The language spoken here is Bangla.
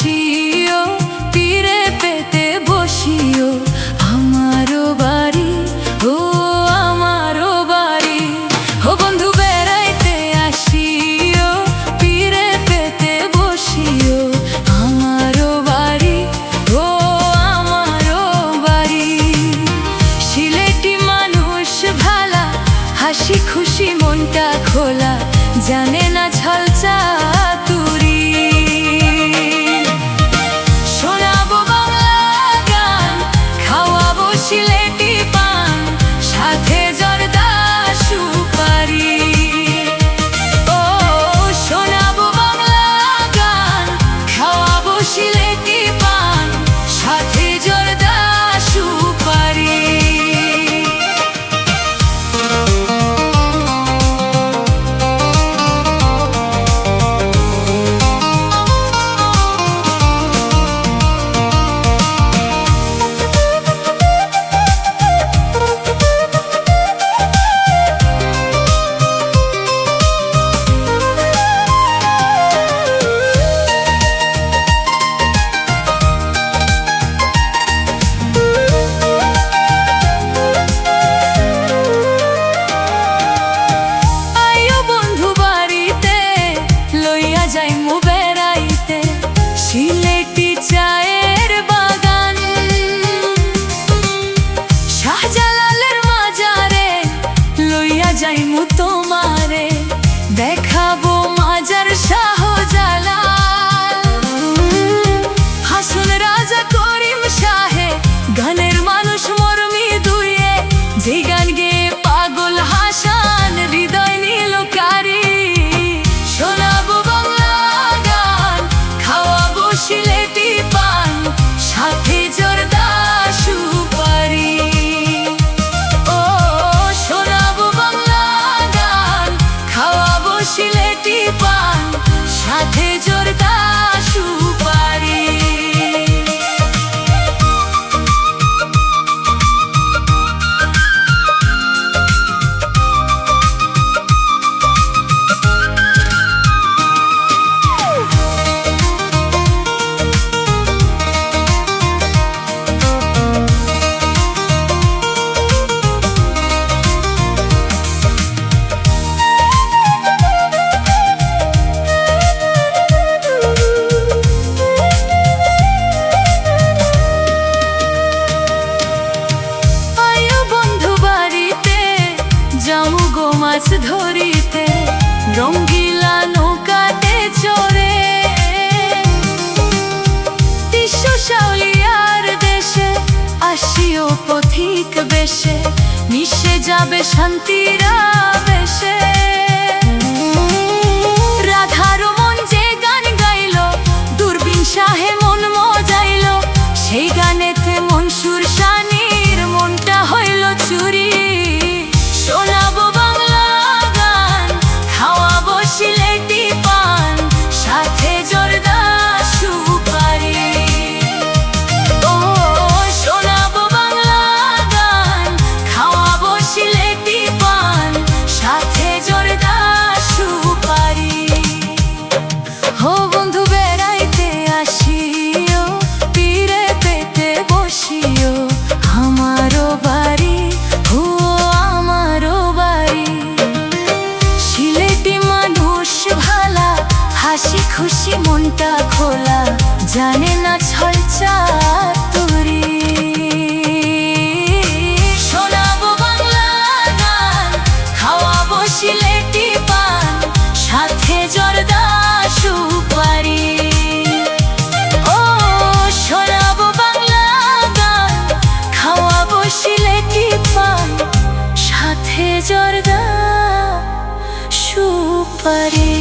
আসিও, তীরে পেতে বসিও, আমারও বাড়ি, ও আমারও বাড়ি। ও বন্ধু বেড়াইতে আসিও, তীরে পেতে বসিও, আমারও বাড়ি, ও আমারও বাড়ি। সিলেটি মানুষ ভালা, হাসি খুশি মনটা খোলা, জানে না ছল চাতুরি। শোনাবো বাংলা গান, খাওয়াবো সিলেটি পান, সাথে জর্দা সুপারি। ও শোনাবো বাংলা গান, খাওয়াবো সিলেটি পান, সাথে জর্দা সুপারি। যাইমু বেড়াইতে সিলেটি চায়ের বাগান, শাহজালালের মাজারে লইয়া যাইমু তোমারে, দেখাবো মাজার শাহজালাল। হাসন রাজা করিম শাহে, গানের মানুষ মরমি দুয়ে, যে গান গেয়ে পাগল হাসান হৃদয় নীল কারি। সিলেটি পান, সাথে জর্দা সুপারি। ও শোনাবো বাংলা গান, খাওয়াবো সিলেটি পান, সাথে জর্দা সুপারি। মাছ ধরিতে রঙ্গিলা নৌকাতে চড়ে, বিশ্ব শাওলিয়ার দেশে আসিও পথিক বেশে, মিশে যাবে শান্তির আবেশে। রাধার মন যে গান গাইল, দূরবীন শাহে মন মজাইল, সেই গানেতে মনসুর শানির মনটা হইল চুরি। শোনাবো বাংলা গান, খাওয়াবো সিলেটি পান, সাথে জর্দা সুপারি। ও শোনাবো বাংলা গান, খাওয়াবো সিলেটি পান, সাথে জর্দা সুপারি। ও বন্ধু বেড়াইতে আসিও, তীরে পেতে বসিও, আমারও বাড়ি, ও আমারও বাড়ি। সিলেটি মানুষ ভালা, হাসি খুশি মনটা খোলা, জানে না ছল চাতুরি। শোনাবো বাংলা গান, খাওয়াবো সিলেটি পান, সাথে জর্দা সুপারি। ও শোনাবো বাংলা গান, খাওয়াবো সিলেটি পান, সাথে জর্দা সুপারি।